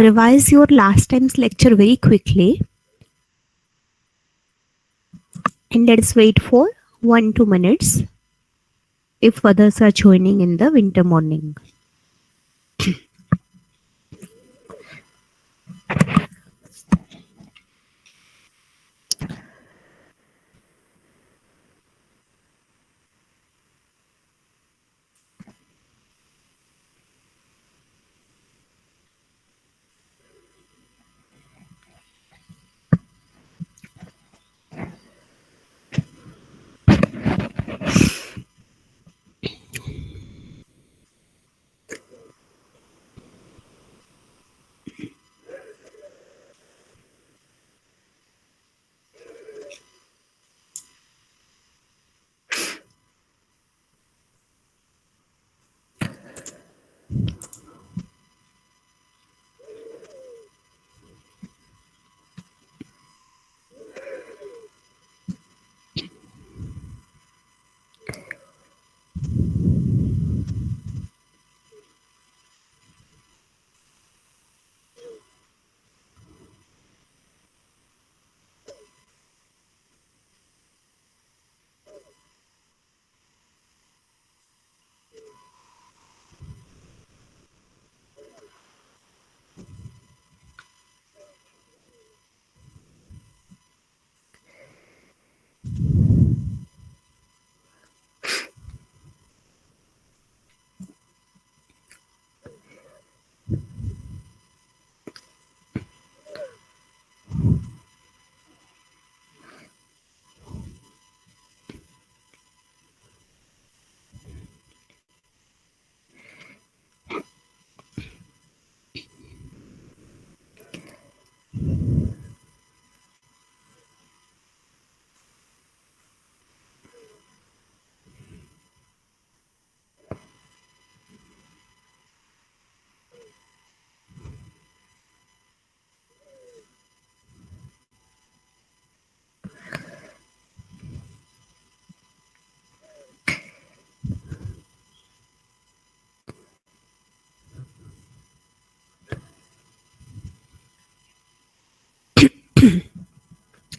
revise your last time's lecture very quickly and let's wait for 1-2 minutes if others are joining in the winter morning.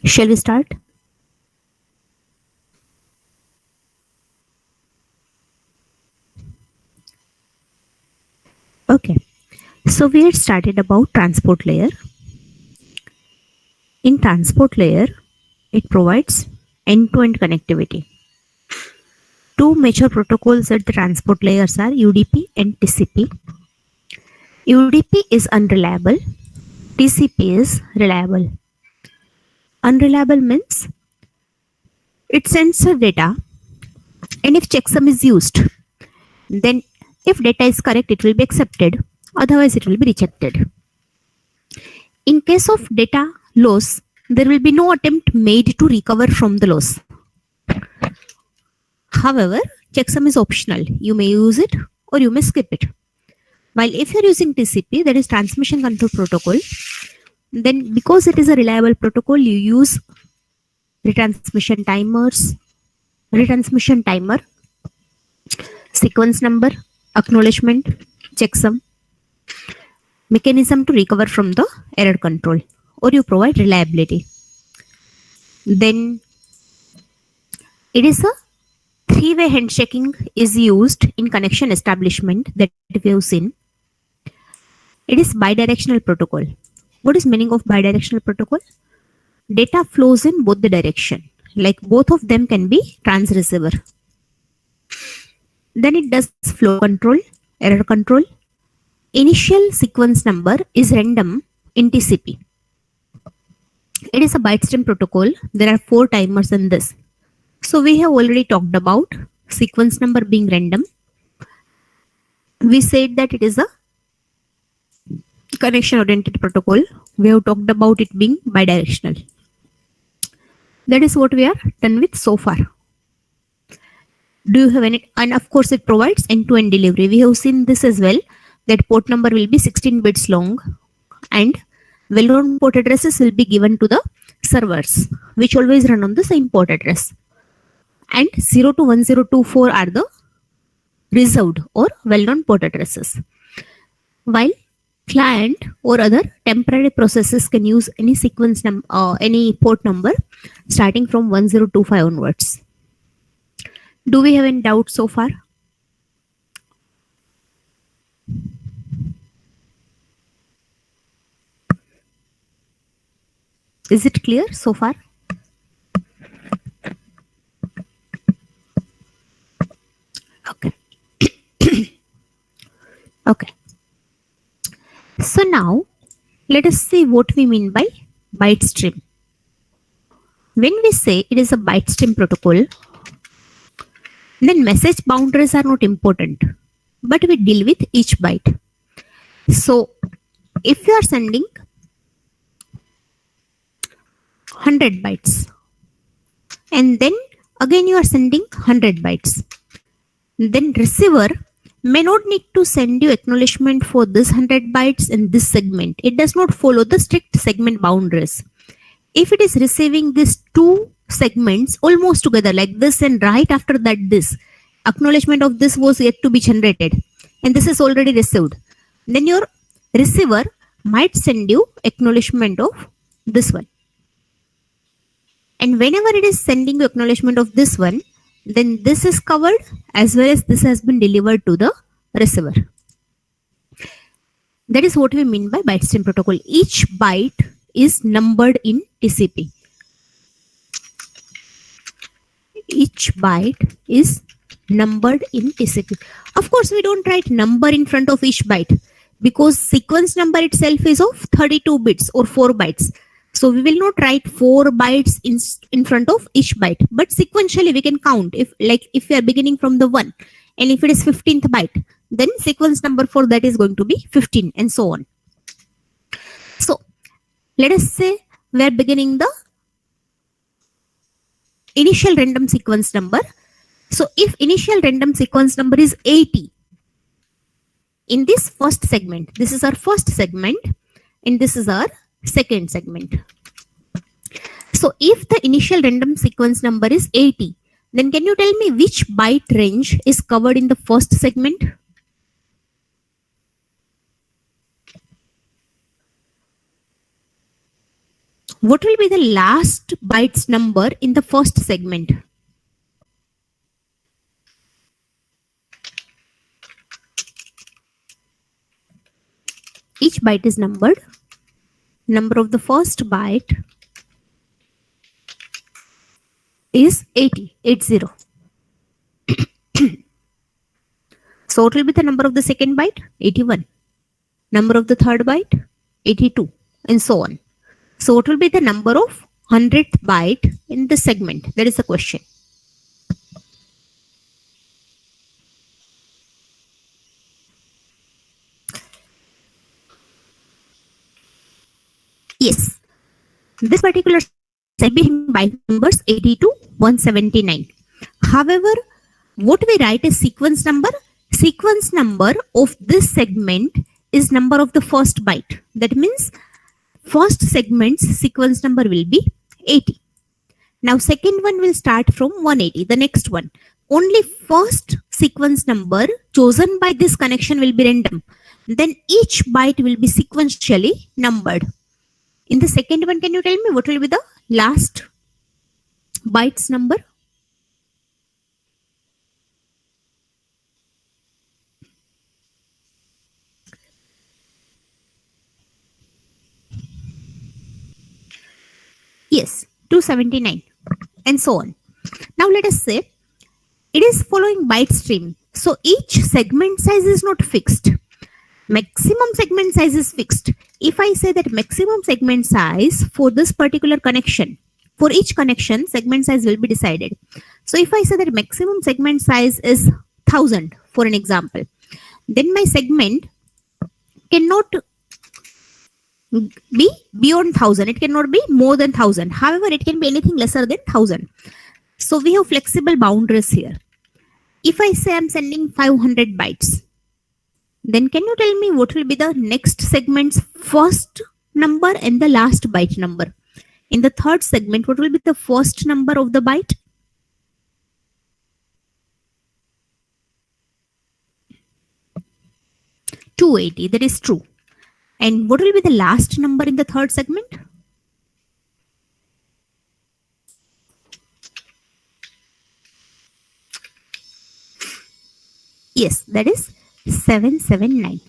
Shall we start? Okay, so we had started about transport layer. In transport layer, it provides end-to-end connectivity. Two major protocols at the transport layers are UDP and TCP. UDP is unreliable, TCP is reliable. Unreliable means it sends the data, and if checksum is used, then if data is correct, it will be accepted, otherwise it will be rejected. In case of data loss, there will be no attempt made to recover from the loss. However, checksum is optional. You may use it or you may skip it. While if you're using TCP, that is transmission control protocol, then because it is a reliable protocol, you use retransmission timers, retransmission timer, sequence number, acknowledgement, checksum, mechanism to recover from the error control, or you provide reliability. Then it is a three-way handshaking is used in connection establishment that we have seen. It is bidirectional protocol. What is meaning of bidirectional protocol? Data flows in both the direction, like both of them can be trans-receiver. Then it does flow control, error control. Initial sequence number is random in TCP. It is a byte stream protocol. There are 4 timers in this. So we have already talked about sequence number being random. We said that it is a connection oriented protocol. We have talked about it being bidirectional. That is what we are done with so far. Do you have any? And of course it provides end-to-end delivery. We have seen this as well, that port number will be 16 bits long and well-known port addresses will be given to the servers, which always run on the same port address. And 0 to 1024 are the reserved or well-known port addresses. While Client or other temporary processes can use any any port number starting from 1025 onwards. Do we have any doubts so far? Is it clear so far? Okay. Okay. So now let us see what we mean by byte stream. When we say it is a byte stream protocol, then message boundaries are not important, but we deal with each byte. So if you are sending 100 bytes and then again you are sending 100 bytes, then receiver may not need to send you acknowledgement for this 100 bytes in this segment. It does not follow the strict segment boundaries. If it is receiving these two segments almost together like this and right after that this, acknowledgement of this was yet to be generated and this is already received, then your receiver might send you acknowledgement of this one. And whenever it is sending you acknowledgement of this one, then this is covered as well as this has been delivered to the receiver. That is what we mean by byte stream protocol. Each byte is numbered in TCP. Each byte is numbered in TCP. Of course, we don't write number in front of each byte because sequence number itself is of 32 bits or 4 bytes. So we will not write 4 bytes in front of each byte, but sequentially we can count. If we are beginning from the 1 and if it is 15th byte, then sequence number for that is going to be 15 and so on. So let us say we are beginning the initial random sequence number. So if initial random sequence number is 80, in this first segment, this is our first segment and this is our second segment. So if the initial random sequence number is 80, then can you tell me which byte range is covered in the first segment? What will be the last bytes number in the first segment? Each byte is numbered. Number of the first byte is 80. So what will be the number of the second byte? 81. Number of the third byte? 82 and so on. So what will be the number of 100th byte in the segment? That is the question. Yes, this particular byte numbers 80 to 179. However, what we write is sequence number. Sequence number of this segment is number of the first byte. That means first segment's sequence number will be 80. Now second one will start from 180, the next one. Only first sequence number chosen by this connection will be random. Then each byte will be sequentially numbered. In the second one, can you tell me what will be the last bytes number? Yes, 279 and so on. Now let us say it is following byte stream. So each segment size is not fixed. Maximum segment size is fixed. If I say that maximum segment size for this particular connection, for each connection, segment size will be decided. So if I say that maximum segment size is 1000 for an example, then my segment cannot be beyond 1000. It cannot be more than 1000. However, it can be anything lesser than 1000. So we have flexible boundaries here. If I say I'm sending 500 bytes, then can you tell me what will be the next segment's first number and the last byte number? In the third segment, what will be the first number of the byte? .280, that is true. And what will be the last number in the third segment? Yes, that is 779.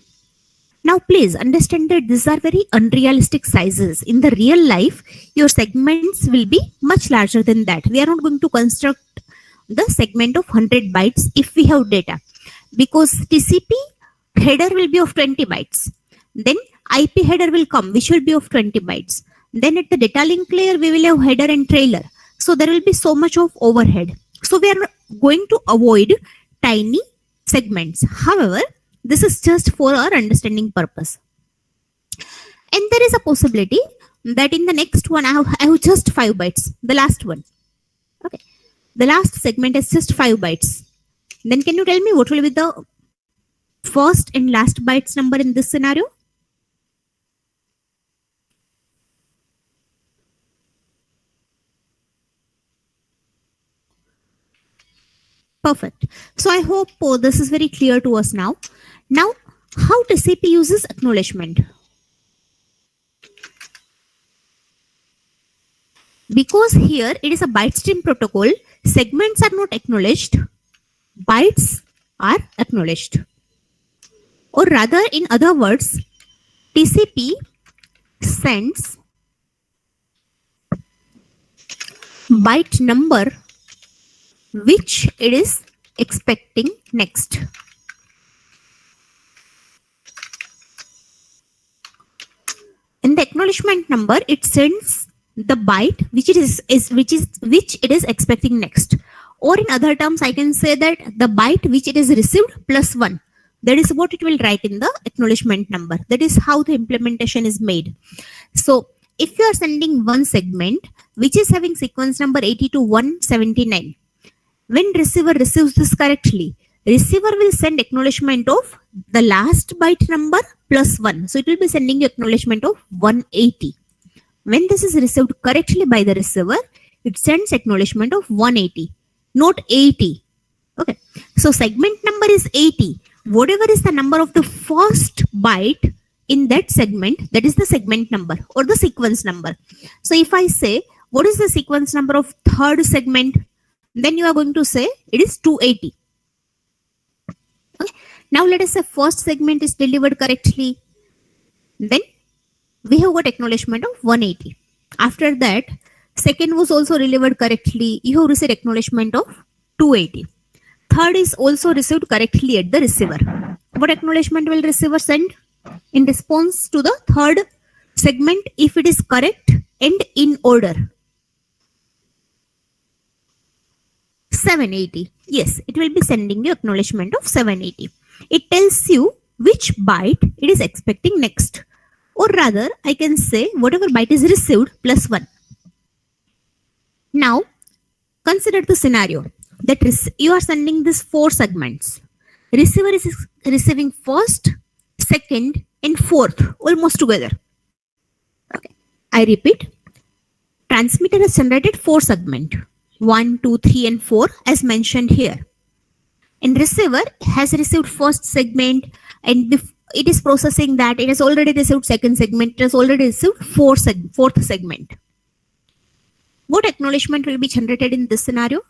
Now, please understand that these are very unrealistic sizes. In the real life, your segments will be much larger than that. We are not going to construct the segment of 100 bytes if we have data, because TCP header will be of 20 bytes. Then IP header will come, which will be of 20 bytes. Then at the data link layer, we will have header and trailer. So there will be so much of overhead. So we are going to avoid tiny segments. However, this is just for our understanding purpose. And there is a possibility that in the next one, I have just 5 bytes, the last one. Okay. The last segment is just 5 bytes. Then can you tell me what will be the first and last bytes number in this scenario? Perfect. So I hope this is very clear to us now. Now, how TCP uses acknowledgement? Because here it is a byte stream protocol, segments are not acknowledged, bytes are acknowledged. Or rather, in other words, TCP sends byte number which it is expecting next. In the acknowledgement number, it sends the byte which it is expecting next. Or in other terms, I can say that the byte which it is received plus 1. That is what it will write in the acknowledgement number. That is how the implementation is made. So if you are sending one segment which is having sequence number 80 to 179, when receiver receives this correctly, receiver will send acknowledgement of the last byte number plus 1. So it will be sending you acknowledgement of 180. When this is received correctly by the receiver, it sends acknowledgement of 180, not 80. Okay. So segment number is 80. Whatever is the number of the first byte in that segment, that is the segment number or the sequence number. So if I say, what is the sequence number of third segment? Then you are going to say it is 280. Okay. Now let us say first segment is delivered correctly. Then we have got acknowledgement of 180. After that, second was also delivered correctly. You have received acknowledgement of 280. Third is also received correctly at the receiver. What acknowledgement will receiver send in response to the third segment if it is correct and in order? 780. Yes, it will be sending you acknowledgement of 780. It tells you which byte it is expecting next. Or rather, I can say whatever byte is received plus 1. Now, consider the scenario that you are sending these 4 segments. Receiver is receiving first, second, and fourth almost together. Okay. I repeat, transmitter has generated 4 segments. 1, 2, 3, and 4 as mentioned here. And receiver has received first segment, and it is processing that. It has already received second segment. It has already received fourth segment. What acknowledgement will be generated in this scenario?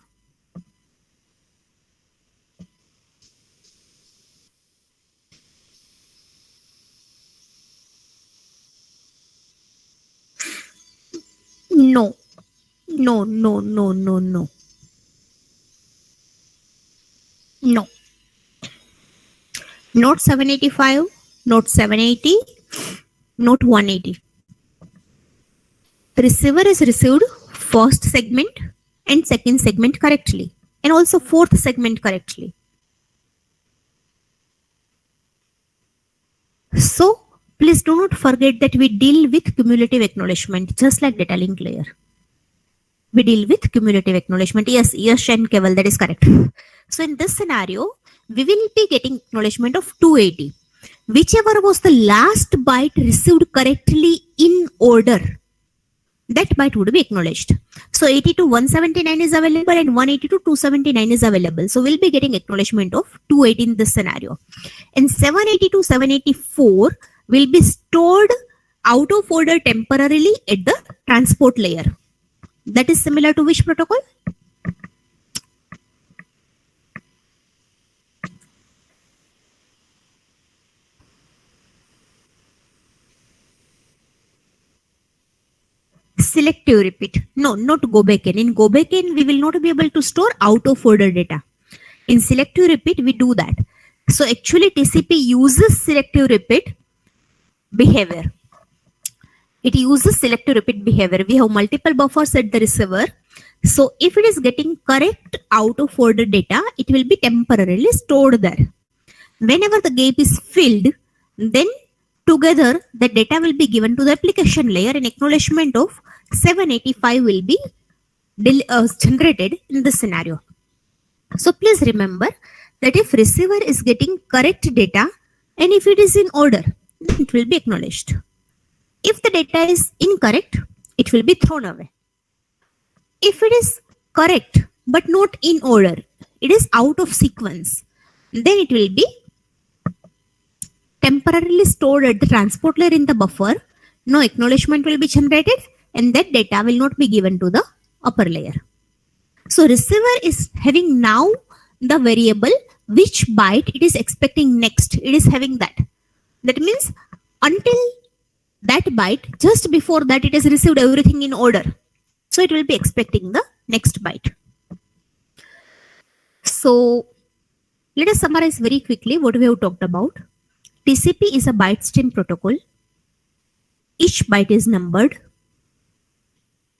No. No. Not 785, not 780, not 180. The receiver has received first segment and second segment correctly, and also fourth segment correctly. So please do not forget that we deal with cumulative acknowledgement, just like data link layer. We deal with cumulative acknowledgement. Yes, and Keval, that is correct. So in this scenario, we will be getting acknowledgement of 280. Whichever was the last byte received correctly in order, that byte would be acknowledged. So 80 to 179 is available and 180 to 279 is available. So we'll be getting acknowledgement of 280 in this scenario. And 780 to 784, will be stored out of order temporarily at the transport layer. That is similar to which protocol? Selective repeat. No, not go back in. In go back in, we will not be able to store out of order data. In selective repeat, we do that. So actually TCP uses selective repeat behavior. It uses selective repeat behavior. We have multiple buffers at the receiver. So if it is getting correct out of order data, it will be temporarily stored there. Whenever the gap is filled, then together the data will be given to the application layer and acknowledgement of 785 will be generated in this scenario. So please remember that if receiver is getting correct data and if it is in order, then it will be acknowledged. If the data is incorrect, it will be thrown away. If it is correct but not in order, it is out of sequence, then it will be temporarily stored at the transport layer in the buffer. No acknowledgement will be generated and that data will not be given to the upper layer. So receiver is having now the variable which byte it is expecting next. It is having that. That means until that byte, just before that it has received everything in order. So it will be expecting the next byte. So let us summarize very quickly what we have talked about. TCP is a byte stream protocol. Each byte is numbered.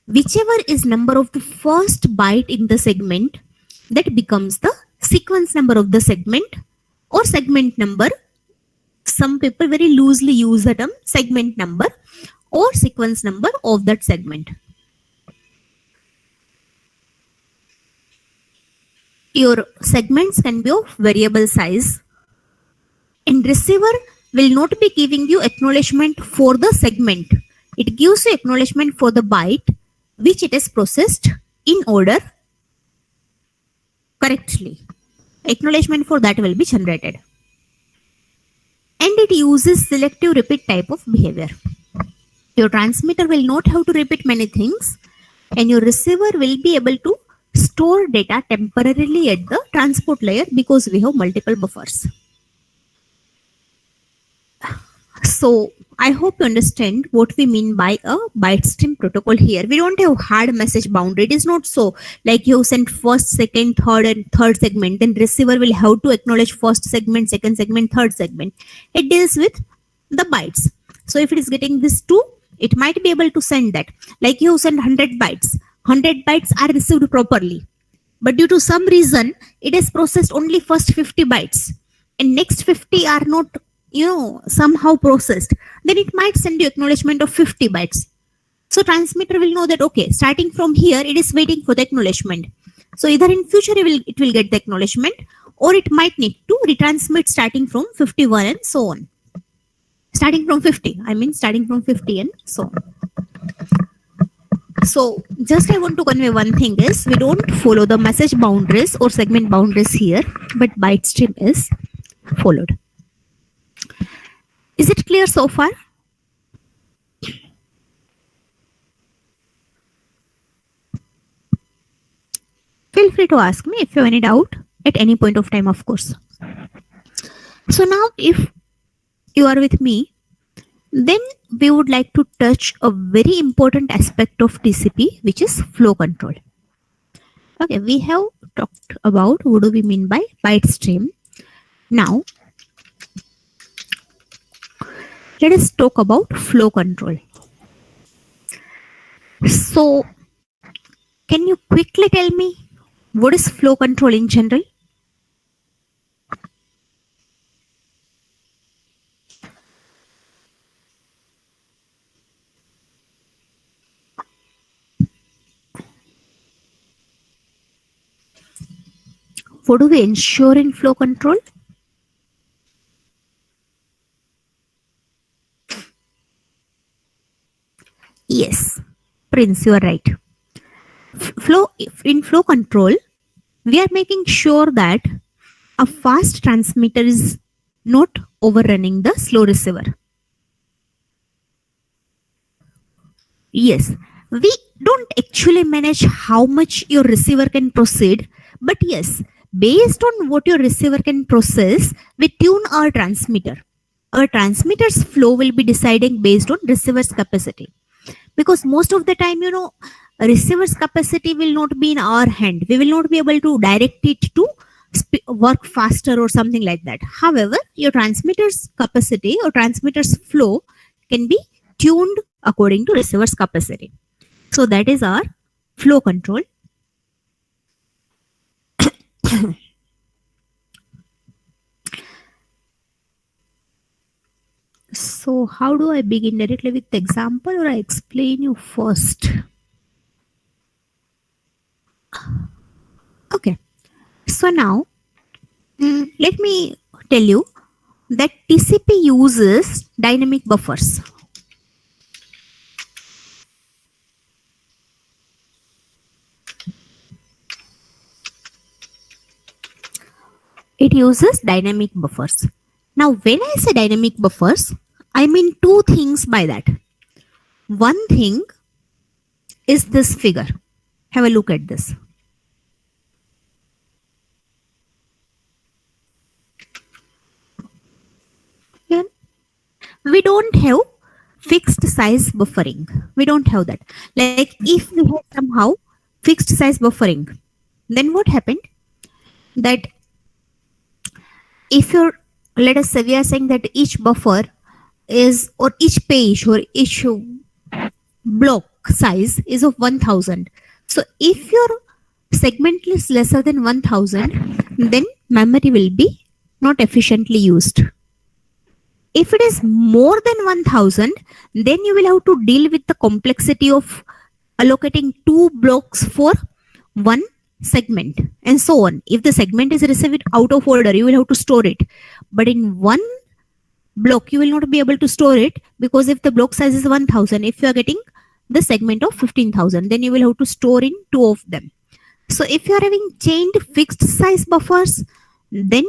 Whichever is number of the first byte in the segment, that becomes the sequence number of the segment or segment number. Some people very loosely use the term segment number or sequence number of that segment. Your segments can be of variable size, and receiver will not be giving you acknowledgement for the segment. It gives you acknowledgement for the byte which it is processed in order correctly. Acknowledgement for that will be generated. And it uses selective repeat type of behavior. Your transmitter will not have to repeat many things and your receiver will be able to store data temporarily at the transport layer because we have multiple buffers. So I hope you understand what we mean by a byte stream protocol here. We don't have hard message boundary. It is not so like you send first, second, third and third segment. Then receiver will have to acknowledge first segment, second segment, third segment. It deals with the bytes. So if it is getting this 2, it might be able to send that. Like you send 100 bytes. 100 bytes are received properly. But due to some reason, it has processed only first 50 bytes. And next 50 are not somehow processed, then it might send you acknowledgement of 50 bytes. So transmitter will know that, okay, starting from here, it is waiting for the acknowledgement. So either in future, it will get the acknowledgement or it might need to retransmit starting from 51 and so on. Starting from 50 and so on. So just I want to convey one thing is we don't follow the message boundaries or segment boundaries here, but byte stream is followed. Is it clear so far? Feel free to ask me if you have any doubt at any point of time, of course. So now if you are with me, then we would like to touch a very important aspect of TCP, which is flow control. Okay, we have talked about what do we mean by byte stream. Now, let us talk about flow control. So, can you quickly tell me what is flow control in general? What do we ensure in flow control? Yes, Prince, you are right. In flow control, we are making sure that a fast transmitter is not overrunning the slow receiver. Yes, we don't actually manage how much your receiver can proceed, but yes, based on what your receiver can process, we tune our transmitter. Our transmitter's flow will be deciding based on receiver's capacity, because most of the time, receiver's capacity will not be in our hand. We will not be able to direct it to work faster or something like that. However, your transmitter's capacity or transmitter's flow can be tuned according to receiver's capacity. So that is our flow control. So how do I begin? Directly with the example, or I explain you first? Okay. So now, let me tell you that TCP uses dynamic buffers. It uses dynamic buffers. Now, when I say dynamic buffers, I mean two things by that. One thing is this figure. Have a look at this. Yeah. We don't have fixed size buffering. We don't have that. Like if we had somehow fixed size buffering, then what happened? That if you're, let us say we are saying that each buffer is, or each page or each block size is of 1000. So if your segment is lesser than 1000, then memory will be not efficiently used. If it is more than 1000, then you will have to deal with the complexity of allocating two blocks for one segment and so on. If the segment is received out of order, you will have to store it. But in one block, you will not be able to store it, because if the block size is 1000, if you are getting the segment of 15,000, then you will have to store in two of them. So if you are having chained fixed size buffers, then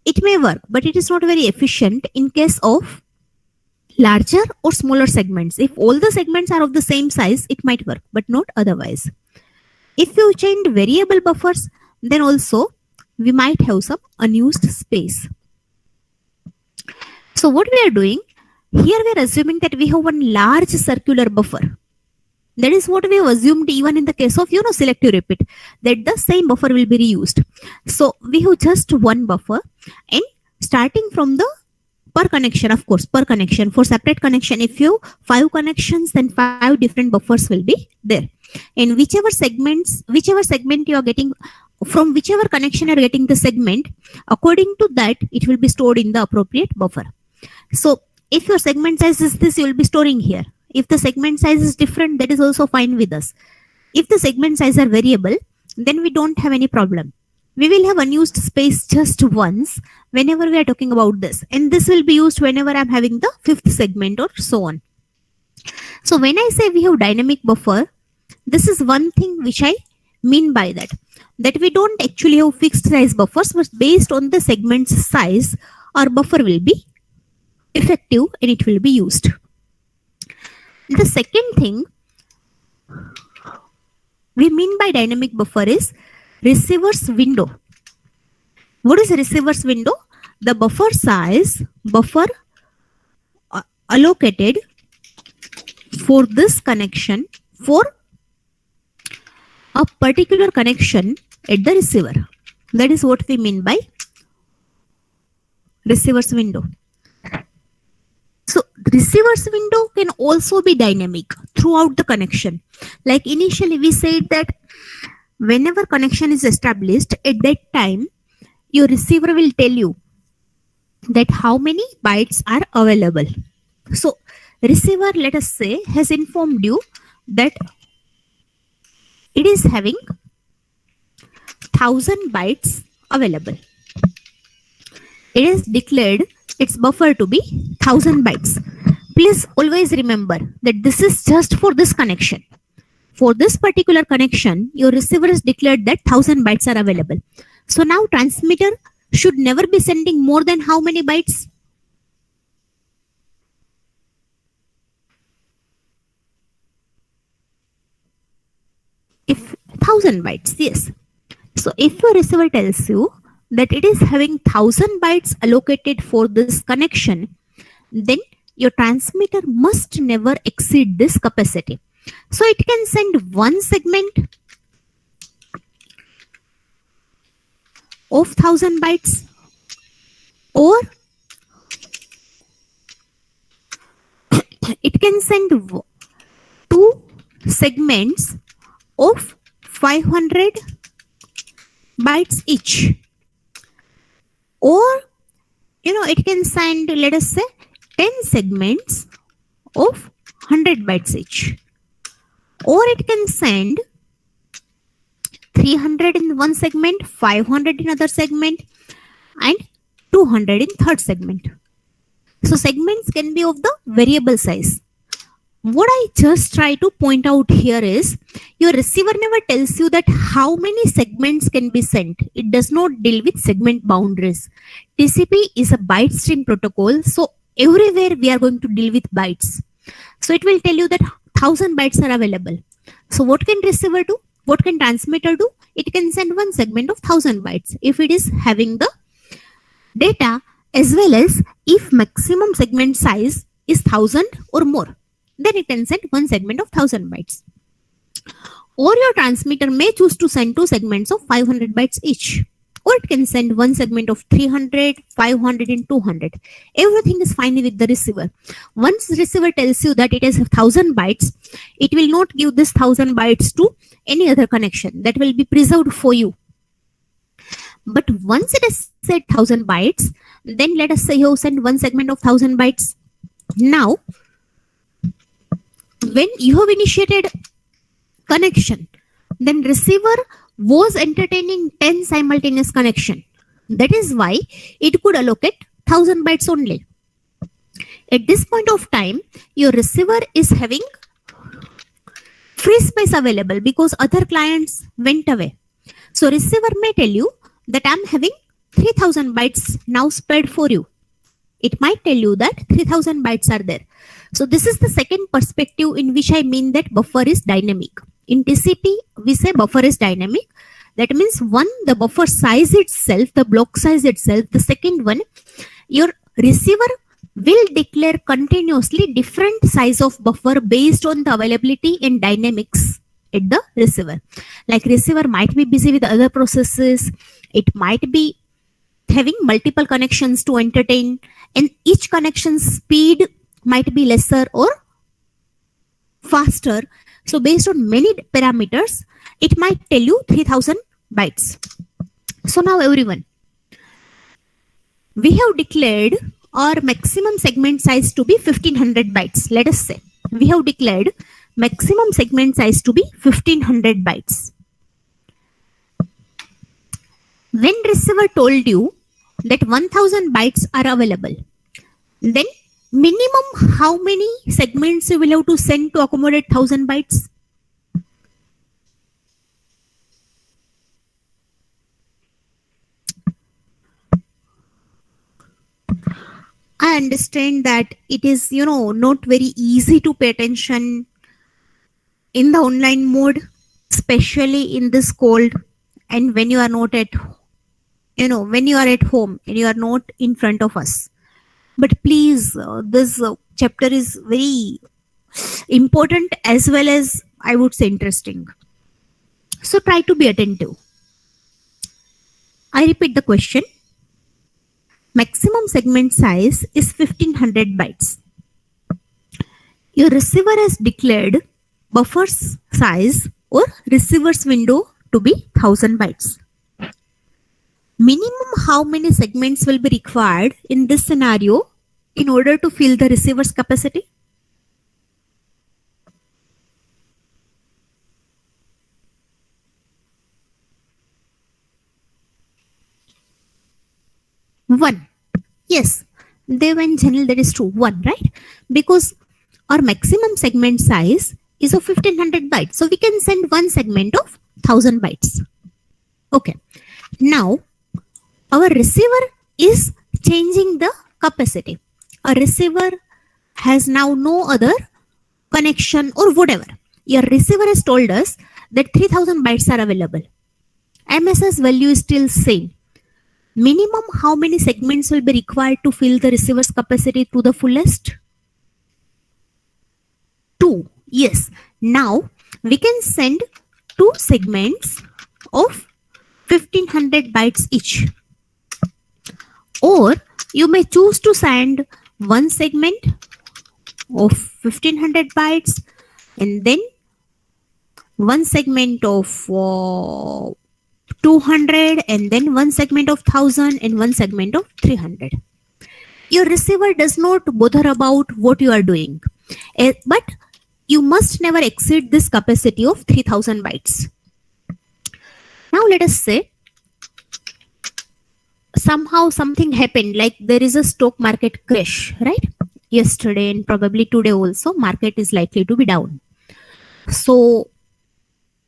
it may work, but it is not very efficient in case of larger or smaller segments. If all the segments are of the same size, it might work, but not otherwise. If you chained variable buffers, then also we might have some unused space. So what we are doing here, we are assuming that we have one large circular buffer. That is what we have assumed even in the case of, selective repeat, that the same buffer will be reused. So we have just one buffer, and starting from the per connection, of course, per connection. For separate connection, if you 5 connections, then 5 different buffers will be there. And whichever segment you are getting, from whichever connection you are getting the segment, according to that, it will be stored in the appropriate buffer. So if your segment size is this, you will be storing here. If the segment size is different, that is also fine with us. If the segment size are variable, then we don't have any problem. We will have unused space just once whenever we are talking about this. And this will be used whenever I'm having the 5th segment or so on. So when I say we have dynamic buffer, this is one thing which I mean by that. That we don't actually have fixed size buffers, but based on the segment's size, our buffer will be effective and it will be used. The second thing we mean by dynamic buffer is receiver's window. What is receiver's window? The buffer size, buffer allocated for this connection, for a particular connection at the receiver. That is what we mean by receiver's window. So receiver's window can also be dynamic throughout the connection. Like initially we said that whenever connection is established, at that time your receiver will tell you that how many bytes are available. So receiver, let us say, has informed you that it is having 1000 bytes available. It is declared its buffer to be 1000 bytes. Please always remember that this is just for this connection. For this particular connection, your receiver has declared that 1000 bytes are available. So now transmitter should never be sending more than how many bytes? If 1000 bytes, yes. So if your receiver tells you that it is having 1000 bytes allocated for this connection, then your transmitter must never exceed this capacity. So it can send one segment of 1000 bytes, or it can send two segments of 500 bytes each, or it can send, let us say, 10 segments of 100 bytes each, or it can send 300 in one segment, 500 in other segment, and 200 in third segment. So segments can be of the variable size. What I just try to point out here is your receiver never tells you that how many segments can be sent. It does not deal with segment boundaries. TCP is a byte stream protocol, so everywhere we are going to deal with bytes. So it will tell you that 1000 bytes are available. So what can receiver do? What can transmitter do? It can send one segment of 1000 bytes if it is having the data, as well as if maximum segment size is 1000 or more, then it can send one segment of 1000 bytes. Or your transmitter may choose to send two segments of 500 bytes each, or it can send one segment of 300, 500 and 200. Everything is fine with the receiver. Once the receiver tells you that it has 1000 bytes, it will not give this 1000 bytes to any other connection. That will be preserved for you. But once it has said 1000 bytes, then let us say you send one segment of 1000 bytes. Now, when you have initiated connection, then receiver was entertaining 10 simultaneous connection. That is why it could allocate 1000 bytes only. At this point of time, your receiver is having free space available because other clients went away. So receiver may tell you that I'm having 3000 bytes now spared for you. It might tell you that 3000 bytes are there. So this is the second perspective in which I mean that buffer is dynamic. In TCP, we say buffer is dynamic. That means one, the buffer size itself, the block size itself. The second one, your receiver will declare continuously different size of buffer based on the availability and dynamics at the receiver. Like receiver might be busy with other processes. It might be having multiple connections to entertain, and each connection speed might be lesser or faster. So based on many parameters, it might tell you 3000 bytes. So now everyone, we have declared our maximum segment size to be 1500 bytes. Let us say we have declared maximum segment size to be 1500 bytes. When receiver told you that 1000 bytes are available, then minimum how many segments you will have to send to accommodate 1000 bytes? I understand that it is, not very easy to pay attention in the online mode, especially in this cold, and when you are not at, when you are at home and you are not in front of us. But please, this chapter is very important as well as, I would say, interesting. So try to be attentive. I repeat the question. Maximum segment size is 1500 bytes. Your receiver has declared buffer size or receiver's window to be 1000 bytes. Minimum how many segments will be required in this scenario in order to fill the receiver's capacity? One. Yes, Dev and Janil, that is true. One, right? Because our maximum segment size is of 1500 bytes. So we can send one segment of 1000 bytes. Okay. Now, our receiver is changing the capacity. A receiver has now no other connection or whatever. Your receiver has told us that 3000 bytes are available. MSS value is still same. Minimum how many segments will be required to fill the receiver's capacity to the fullest? 2. Yes. Now we can send 2 segments of 1500 bytes each. Or you may choose to send one segment of 1500 bytes and then one segment of 200 and then one segment of 1000 and one segment of 300. Your receiver does not bother about what you are doing, but you must never exceed this capacity of 3000 bytes. Now let us say somehow something happened, like there is a stock market crash, right? Yesterday and probably today also market is likely to be down. So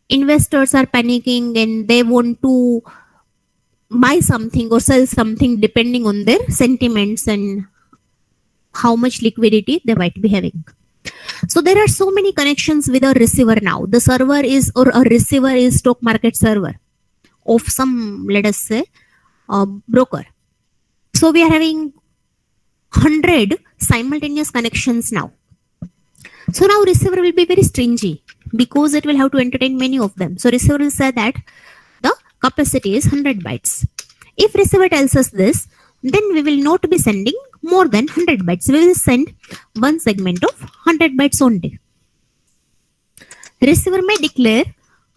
investors are panicking and they want to buy something or sell something depending on their sentiments and how much liquidity they might be having. So there are so many connections with a receiver now. The server is, or a receiver is stock market server of some, let us say, broker. So we are having 100 simultaneous connections now. So now receiver will be very stingy because it will have to entertain many of them. So receiver will say that the capacity is 100 bytes. If receiver tells us this, then we will not be sending more than 100 bytes. We will send one segment of 100 bytes only. Receiver may declare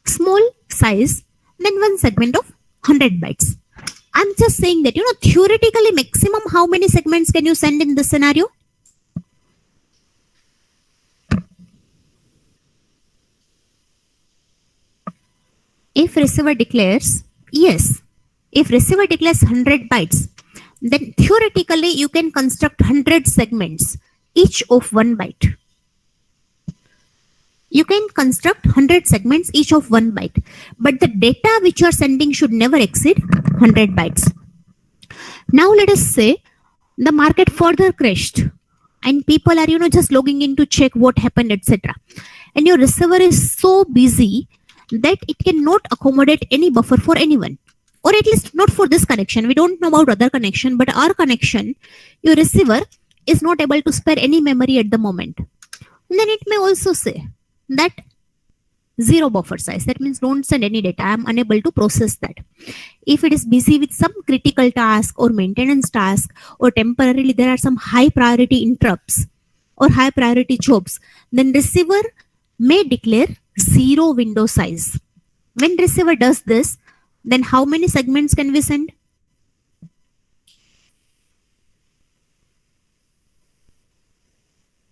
small size, then one segment of 100 bytes. I'm just saying that, theoretically maximum how many segments can you send in this scenario? If receiver declares, yes, if receiver declares 100 bytes, then theoretically you can construct 100 segments, each of 1 byte. You can construct 100 segments, each of 1 byte. But the data which you are sending should never exceed 100 bytes. Now let us say the market further crashed and people are, just logging in to check what happened, etc. And your receiver is so busy that it cannot accommodate any buffer for anyone, or at least not for this connection. We don't know about other connection, but our connection, your receiver is not able to spare any memory at the moment. And then it may also say that 0 buffer size. That means don't send any data. I am unable to process that. If it is busy with some critical task or maintenance task, or temporarily there are some high priority interrupts or high priority jobs, then receiver may declare 0 window size. When receiver does this, then how many segments can we send?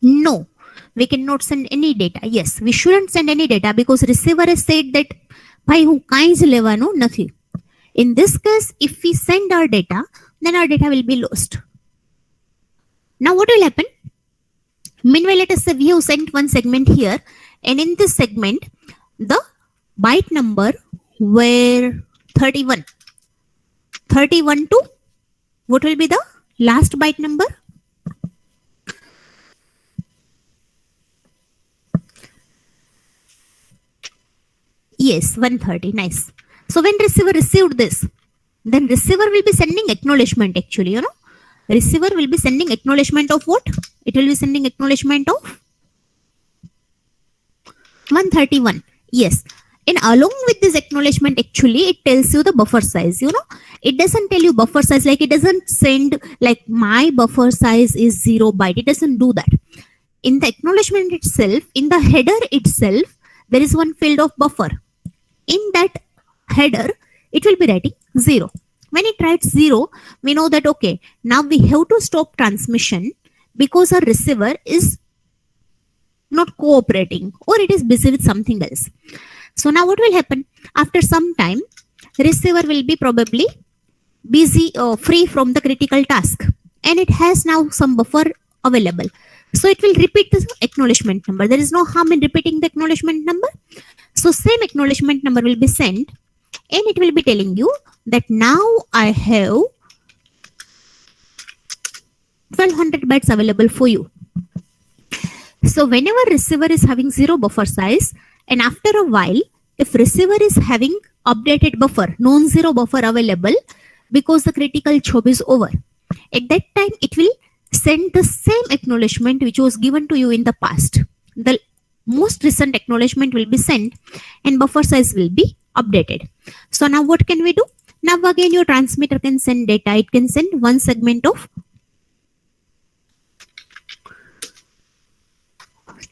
No, we cannot send any data. Yes, we shouldn't send any data because receiver has said that bhai હું કાંઈ જ લેવાનું નથી. In this case, if we send our data, then our data will be lost. Now what will happen? Meanwhile, let us say we have sent one segment here, and in this segment, the byte number were 31. 31 to what will be the last byte number? Yes, 130. Nice. So when receiver received this, then receiver will be sending acknowledgement actually, Receiver will be sending acknowledgement of what? It will be sending acknowledgement of 131. Yes. And along with this acknowledgement, actually, it tells you the buffer size, It doesn't tell you buffer size, like it doesn't send like my buffer size is 0 byte. It doesn't do that. In the acknowledgement itself, in the header itself, there is one field of buffer. In that header, it will be writing 0. When it writes 0, we know that, okay, now we have to stop transmission because our receiver is not cooperating or it is busy with something else. So now what will happen? After some time, receiver will be probably busy or free from the critical task, and it has now some buffer available. So it will repeat the acknowledgement number. There is no harm in repeating the acknowledgement number. So same acknowledgement number will be sent, and it will be telling you that now I have 1200 bytes available for you. So whenever receiver is having 0 buffer size, and after a while if receiver is having updated buffer, non-zero buffer available because the critical job is over, at that time it will send the same acknowledgement which was given to you in the past. The most recent acknowledgement will be sent and buffer size will be updated. So now what can we do? Now again your transmitter can send data. It can send one segment of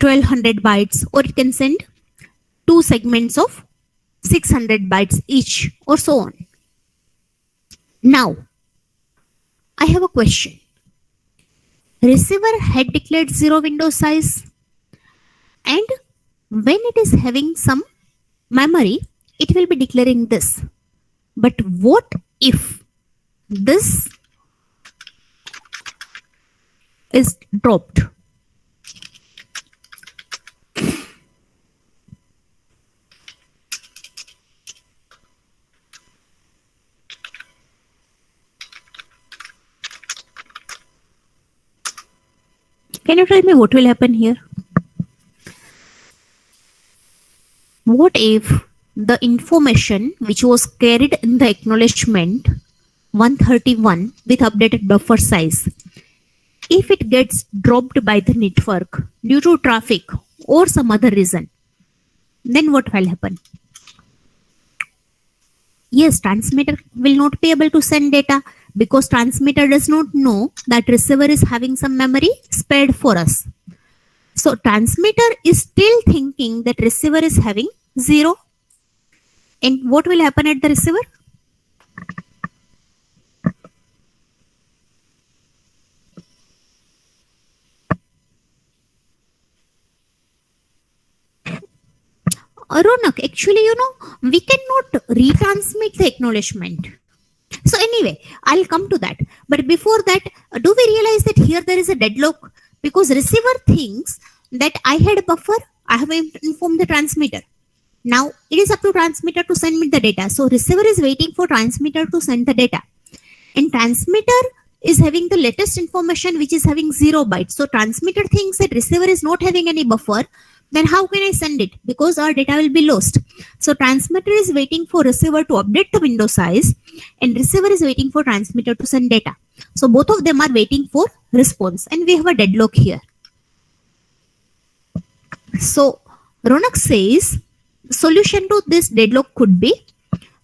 1200 bytes, or it can send two segments of 600 bytes each, or so on. Now I have a question. Receiver had declared zero window size, and when it is having some memory, it will be declaring this. But what if this is dropped? Can you tell me what will happen here? What if the information which was carried in the acknowledgement 131 with updated buffer size, if it gets dropped by the network due to traffic or some other reason, then what will happen? Yes, transmitter will not be able to send data because transmitter does not know that receiver is having some memory spared for us. So transmitter is still thinking that receiver is having zero. And what will happen at the receiver? Ronak, actually, we cannot retransmit the acknowledgement. So anyway, I'll come to that. But before that, do we realize that here there is a deadlock? Because receiver thinks that I had a buffer, I have informed the transmitter. Now it is up to transmitter to send me the data. So receiver is waiting for transmitter to send the data. And transmitter is having the latest information which is having 0 bytes. So transmitter thinks that receiver is not having any buffer. Then how can I send it? Because our data will be lost. So transmitter is waiting for receiver to update the window size, and receiver is waiting for transmitter to send data. So both of them are waiting for response, and we have a deadlock here. So Ronak says solution to this deadlock could be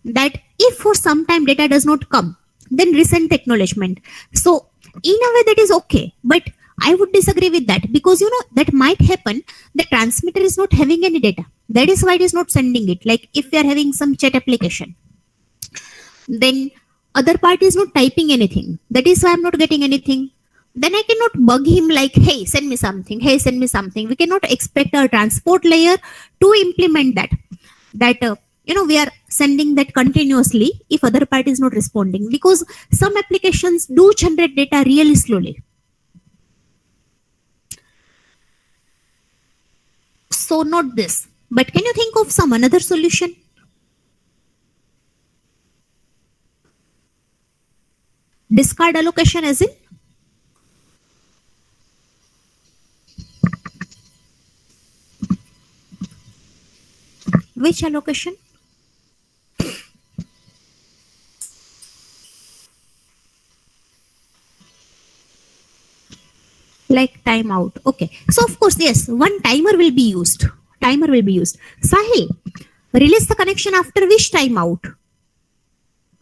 that if for some time data does not come, then resend the acknowledgement. So in a way that is okay, but I would disagree with that because that might happen. The transmitter is not having any data. That is why it is not sending it. Like if we are having some chat application, then other party is not typing anything. That is why I'm not getting anything. Then I cannot bug him like, hey, send me something. Hey, send me something. We cannot expect our transport layer to implement that. We are sending that continuously if other party is not responding, because some applications do generate data really slowly. So not this, but can you think of some another solution? Discard allocation as in? Which allocation? Like timeout. Okay. So of course, yes, one timer will be used. Timer will be used. Sahil, release the connection after which timeout?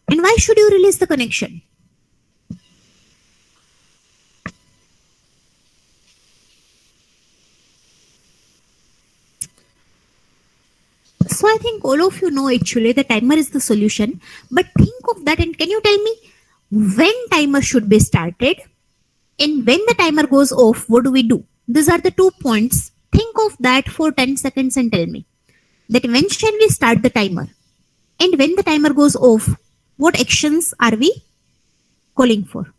And why should you release the connection? So I think all of you know actually the timer is the solution. But think of that, and can you tell me when timer should be started and when the timer goes off, what do we do? These are the 2 points. Think of that for 10 seconds and tell me that when shall we start the timer? And when the timer goes off, what actions are we calling for?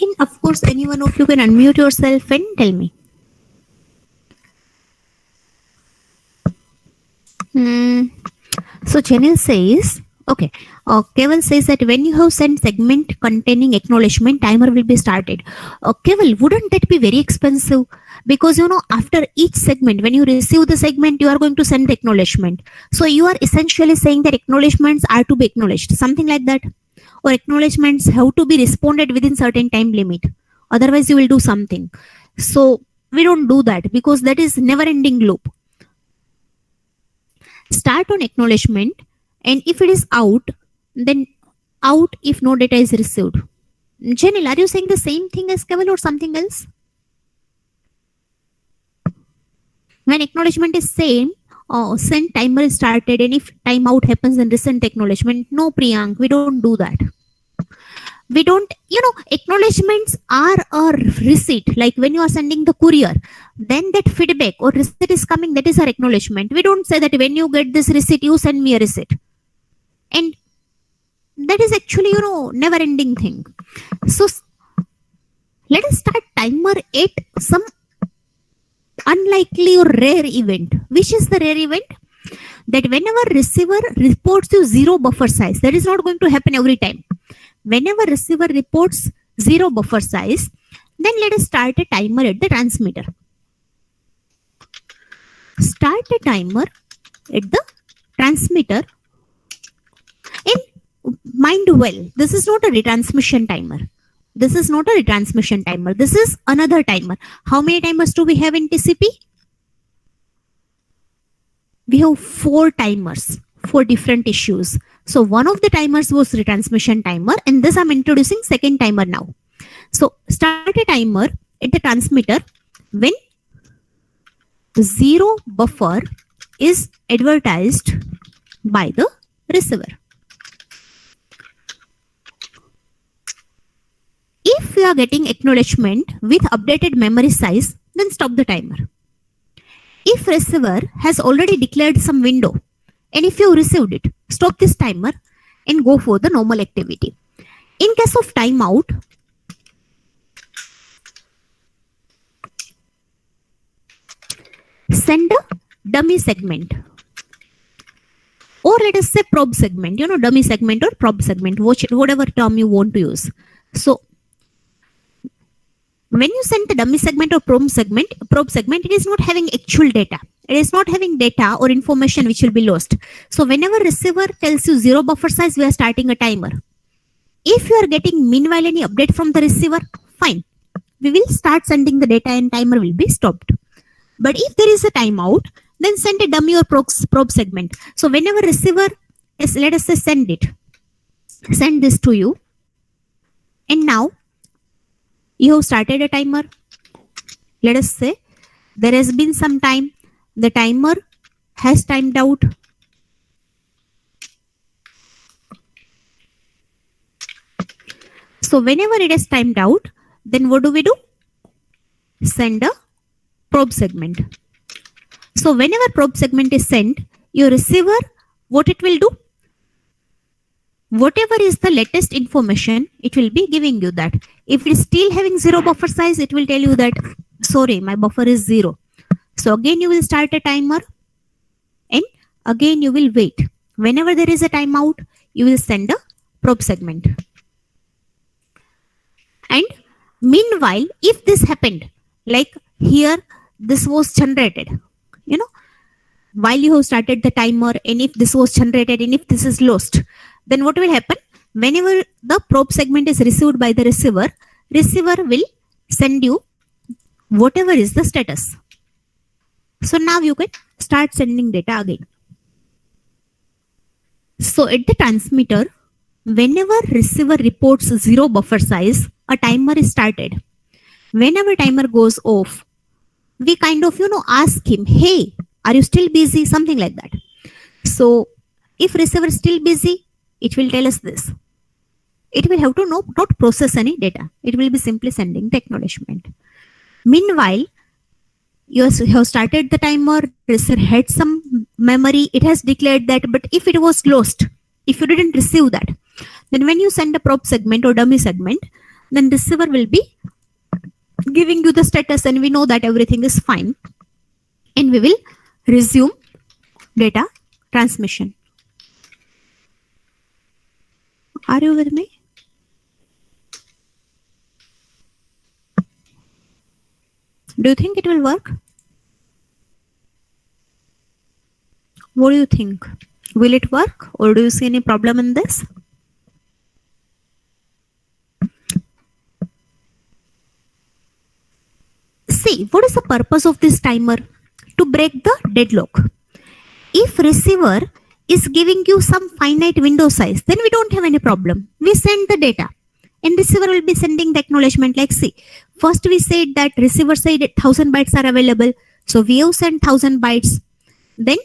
And of course, any one of you can unmute yourself and tell me. So Channel says, okay, Keval says that when you have sent segment containing acknowledgement, timer will be started. Keval, wouldn't that be very expensive? Because after each segment, when you receive the segment, you are going to send the acknowledgement. So you are essentially saying that acknowledgements are to be acknowledged, something like that. Or acknowledgements have to be responded within certain time limit. Otherwise, you will do something. So we don't do that because that is never-ending loop. Start on acknowledgement, and if it is out, then out if no data is received. Janil, are you saying the same thing as Keval or something else? When acknowledgement is same, send timer is started, and if timeout happens, then resend acknowledgement. No, Priyank, we don't do that. We don't, acknowledgements are a receipt. Like when you are sending the courier, then that feedback or receipt is coming, that is our acknowledgement. We don't say that when you get this receipt, you send me a receipt. And that is actually, never ending thing. So let us start timer at some unlikely or rare event. Which is the rare event? That whenever receiver reports you 0 buffer size, that is not going to happen every time. Whenever receiver reports 0 buffer size, then let us start a timer at the transmitter. Start a timer at the transmitter. And mind well, this is not a retransmission timer. This is not a retransmission timer. This is another timer. How many timers do we have in TCP? We have 4 timers for different issues. So one of the timers was retransmission timer, and this I'm introducing second timer now. So start a timer at the transmitter when 0 buffer is advertised by the receiver. If you are getting acknowledgement with updated memory size, then stop the timer. If receiver has already declared some window, and if you received it, stop this timer and go for the normal activity. In case of timeout, send a dummy segment, or let us say probe segment, dummy segment or probe segment, whatever term you want to use. So when you send the dummy segment or probe segment, it is not having actual data. It is not having data or information which will be lost. So whenever receiver tells you 0 buffer size, we are starting a timer. If you are getting meanwhile any update from the receiver, fine. We will start sending the data and timer will be stopped. But if there is a timeout, then send a dummy or probe segment. So whenever receiver is, let us say, send this to you. And now you have started a timer. Let us say there has been some time. The timer has timed out. So whenever it is timed out, then what do? Send a probe segment. So whenever probe segment is sent, your receiver, what it will do? Whatever is the latest information, it will be giving you that. If it is still having 0 buffer size, it will tell you that, sorry, my buffer is 0. So again, you will start a timer and again you will wait. Whenever there is a timeout, you will send a probe segment. And meanwhile, if this happened, like here, this was generated, while you have started the timer, and if this was generated and if this is lost, then what will happen? Whenever the probe segment is received by the receiver will send you whatever is the status. So now you can start sending data again. So at the transmitter, whenever receiver reports 0 buffer size, a timer is started. Whenever timer goes off, we kind of, ask him, hey, are you still busy? Something like that. So if receiver is still busy, it will tell us this. It will have to not process any data. It will be simply sending the acknowledgement. Meanwhile, you have started the timer, receiver had some memory, it has declared that, but if it was lost, if you didn't receive that, then when you send a probe segment or dummy segment, then receiver will be giving you the status, and we know that everything is fine, and we will resume data transmission. Are you with me? Do you think it will work? What do you think? Will it work, or do you see any problem in this? See, what is the purpose of this timer? To break the deadlock. If receiver is giving you some finite window size, then we don't have any problem. We send the data, and receiver will be sending the acknowledgement. Like, see, first we said that receiver said 1000 bytes are available, so we have sent 1000 bytes. Then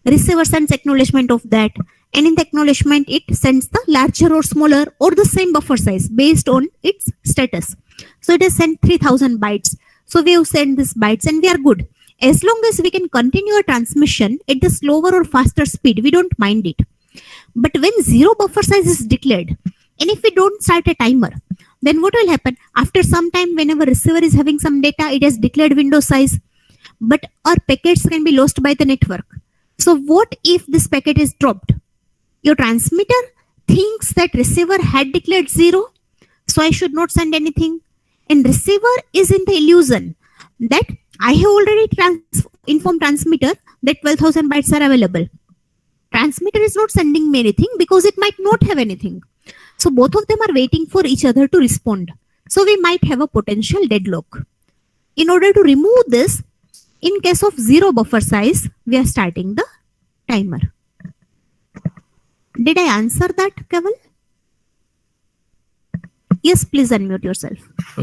receiver sends acknowledgement of that, and in the acknowledgement it sends the larger or smaller or the same buffer size based on its status. So it has sent 3000 bytes. So we have sent this bytes, and we are good. As long as we can continue a transmission at the slower or faster speed, we don't mind it. But when zero buffer size is declared, and if we don't start a timer, then what will happen? After some time, whenever receiver is having some data, it has declared window size, but our packets can be lost by the network. So what if this packet is dropped? Your transmitter thinks that receiver had declared 0, so I should not send anything. And receiver is in the illusion that I have already informed transmitter that 12,000 bytes are available. Transmitter is not sending me anything because it might not have anything. So both of them are waiting for each other to respond. So we might have a potential deadlock. In order to remove this, in case of zero buffer size, we are starting the timer. Did I answer that, Keval? Yes, please unmute yourself.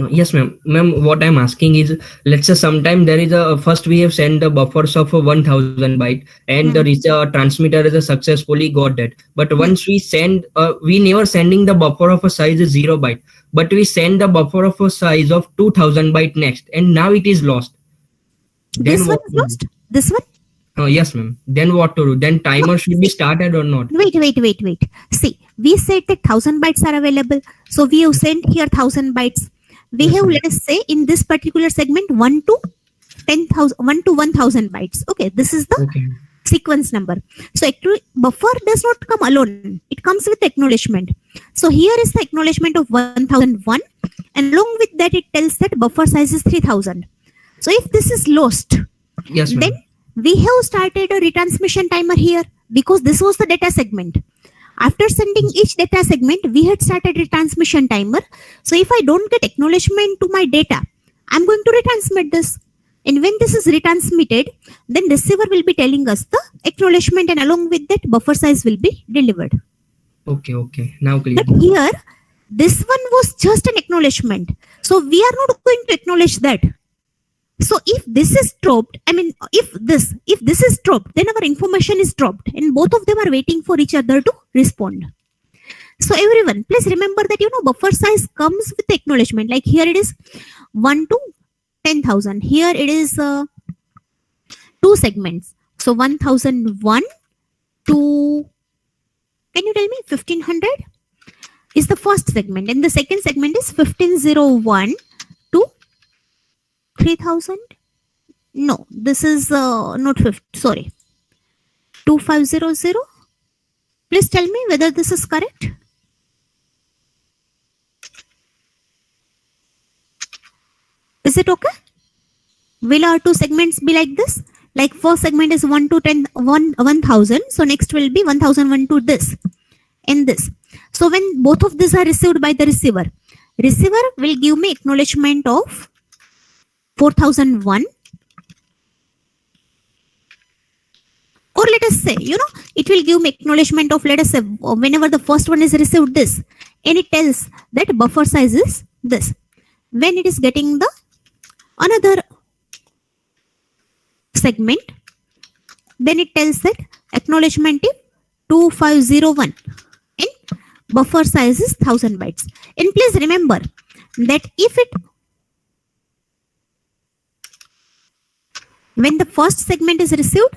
Yes, ma'am. Ma'am, what I'm asking is, let's say sometime there is a, first we have sent the buffers of 1000 byte, and the transmitter has successfully got that. But once we send, we never sending the buffer of a size 0 byte, but we send the buffer of a size of 2000 byte next, and now it is lost. Then this one is lost? This one? Yes, ma'am. Then what to do? Then timer should be started or not? Wait. See, we said that 1000 bytes are available. So we have sent here 1000 bytes. We have, let us say, in this particular segment, 1 to 1000 bytes. Okay, this is the sequence number. So actually, buffer does not come alone. It comes with acknowledgement. So here is the acknowledgement of 1001, and along with that, it tells that buffer size is 3000. So if this is lost, then we have started a retransmission timer here because this was the data segment. After sending each data segment, we had started retransmission timer. So if I don't get acknowledgement to my data, I'm going to retransmit this. And when this is retransmitted, then receiver will be telling us the acknowledgement, and along with that, buffer size will be delivered. Okay. Now clear. But here, this one was just an acknowledgement. So we are not going to acknowledge that. So if this is dropped, if this is dropped, then our information is dropped, and both of them are waiting for each other to respond. So everyone, please remember that, buffer size comes with acknowledgement. Like here it is 1 to 10,000. Here it is 2 segments. So 1001 to, can you tell me, 1500 is the first segment, and the second segment is 1501 to 3000. No, this is not 50. Sorry, 2500. Please tell me whether this is correct. Is it okay? Will our 2 segments be like this? Like first segment is 1 to 1000. So next will be 1001 to this and this. So when both of these are received by the receiver will give me acknowledgement of 4001, or let us say, it will give me acknowledgement of, let us say, whenever the first one is received this, and it tells that buffer size is this. When it is getting the another segment, then it tells that acknowledgement is 2501 and buffer size is 1000 bytes. And please remember that when the first segment is received,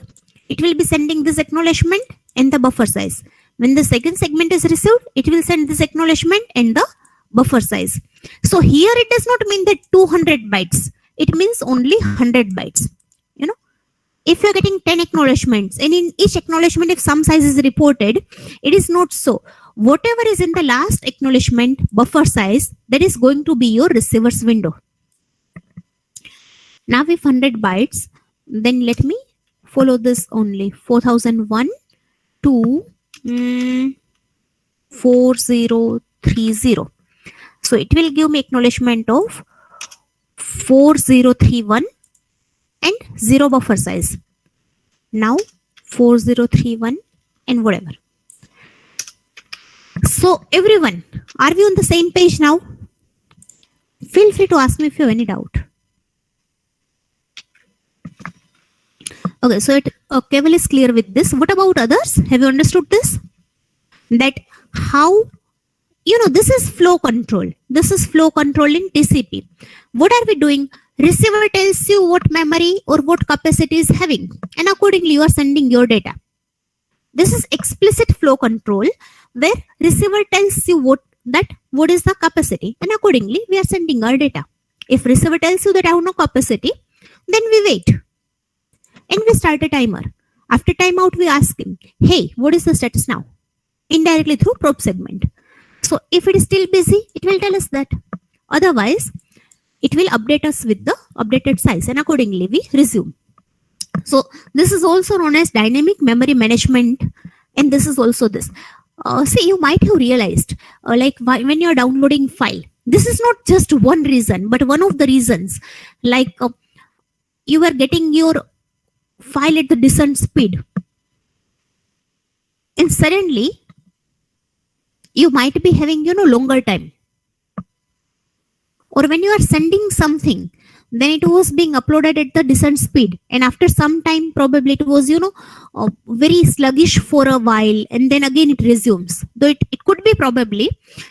it will be sending this acknowledgement and the buffer size. When the second segment is received, it will send this acknowledgement and the buffer size. So here it does not mean that 200 bytes. It means only 100 bytes. You know, if you're getting 10 acknowledgements and in each acknowledgement if some size is reported, it is not so. Whatever is in the last acknowledgement buffer size, that is going to be your receiver's window. Now if 100 bytes, then let me follow this only. 4001 to 4030. So it will give me acknowledgement of 4031 and 0 buffer size. Now 4031 and whatever. So everyone, are we on the same page now? Feel free to ask me if you have any doubt. Okay, so Keval is clear with this. What about others? Have you understood this? That how, this is flow control. This is flow control in TCP. What are we doing? Receiver tells you what memory or what capacity is having, and accordingly you are sending your data. This is explicit flow control where receiver tells you what is the capacity, and accordingly we are sending our data. If receiver tells you that I have no capacity, then we wait and we start a timer. After timeout, we ask him, hey, what is the status now? Indirectly through probe segment. So if it is still busy, it will tell us that. Otherwise, it will update us with the updated size, and accordingly we resume. So this is also known as dynamic memory management, and this is also this. See, you might have realized, when you're downloading file, this is not just one reason, but one of the reasons. You are getting your file at the decent speed, and suddenly you might be having longer time, or when you are sending something, then it was being uploaded at the decent speed, and after some time probably it was very sluggish for a while, and then again it resumes. Though it could be probably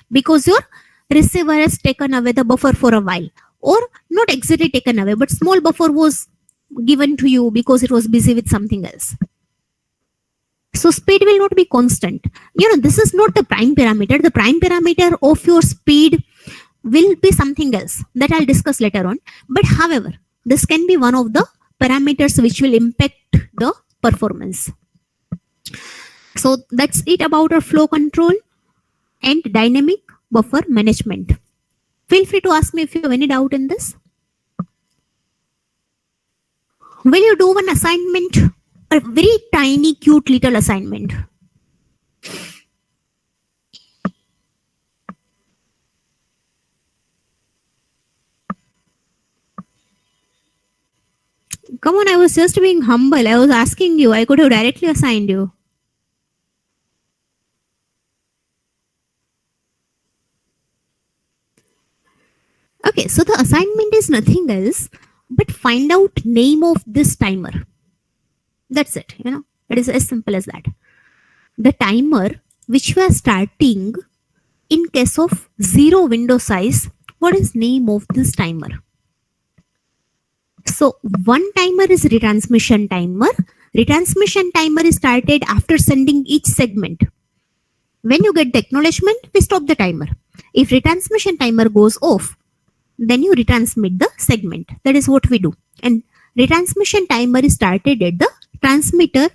because your receiver has taken away the buffer for a while, or not exactly taken away, but small buffer was given to you because it was busy with something else. So speed will not be constant. This is not the prime parameter. The prime parameter of your speed will be something else that I'll discuss later on. But however, this can be one of the parameters which will impact the performance. So that's it about our flow control and dynamic buffer management. Feel free to ask me if you have any doubt in this. Will you do one assignment? A very tiny, cute little assignment. Come on, I was just being humble. I was asking you. I could have directly assigned you. Okay, so the assignment is nothing else but find out name of this timer. That's it. It is as simple as that. The timer which we are starting in case of 0 window size, what is name of this timer? So one timer is retransmission timer. Retransmission timer is started after sending each segment. When you get the acknowledgement, we stop the timer. If retransmission timer goes off, then you retransmit the segment. That is what we do. And retransmission timer is started at the transmitter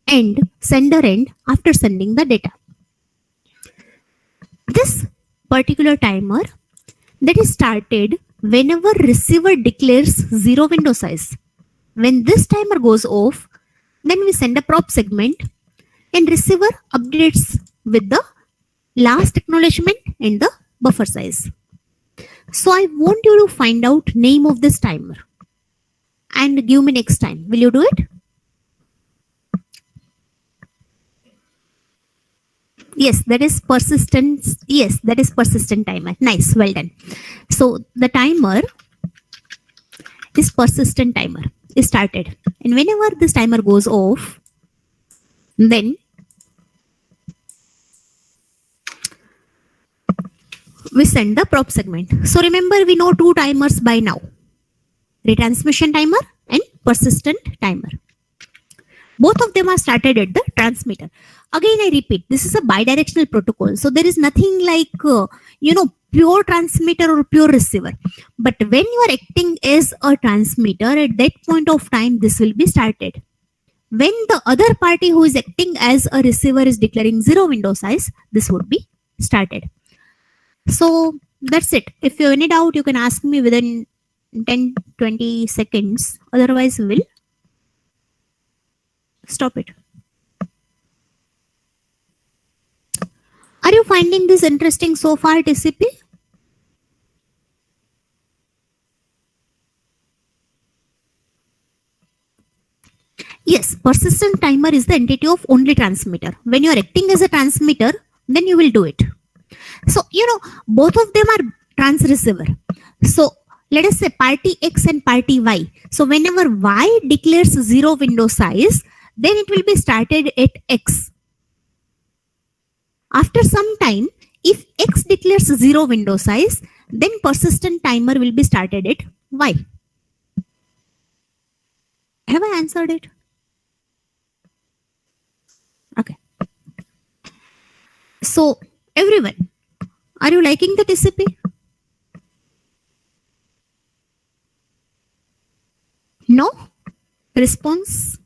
end, sender end, after sending the data. This particular timer that is started whenever receiver declares 0 window size. When this timer goes off, then we send a probe segment and receiver updates with the last acknowledgement and the buffer size. So I want you to find out name of this timer and give me next time. Will you do it? Yes, that is persistence. Yes, that is persistent timer. Nice, well done. So the timer is persistent timer is started, and whenever this timer goes off, then we send the probe segment. So remember, we know 2 timers by now: retransmission timer and persistent timer. Both of them are started at the transmitter. Again, I repeat, this is a bidirectional protocol, so there is nothing like pure transmitter or pure receiver. But when you are acting as a transmitter, at that point of time this will be started. When the other party who is acting as a receiver is declaring 0 window size, this would be started. So that's it. If you have any doubt, you can ask me within 10-20 seconds, otherwise we will stop it. Are you finding this interesting so far, TCP? Yes, persistent timer is the entity of only transmitter. When you are acting as a transmitter, then you will do it. So, both of them are trans receiver. So, let us say party X and party Y. So, whenever Y declares 0 window size, then it will be started at X. After some time, if X declares 0 window size, then persistent timer will be started at Y. Have I answered it? Okay. So, everyone, are you liking the TCP? No? Response?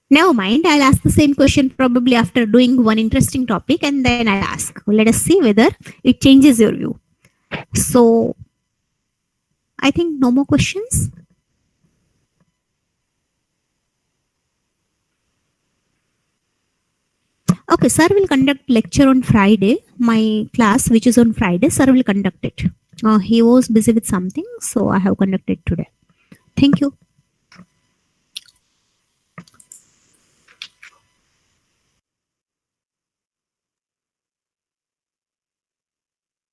Never mind, I'll ask the same question probably after doing one interesting topic, and then I'll ask. Let us see whether it changes your view. So, I think no more questions. Okay, sir will conduct lecture on Friday. My class, which is on Friday, sir will conduct it. He was busy with something, so I have conducted today. Thank you.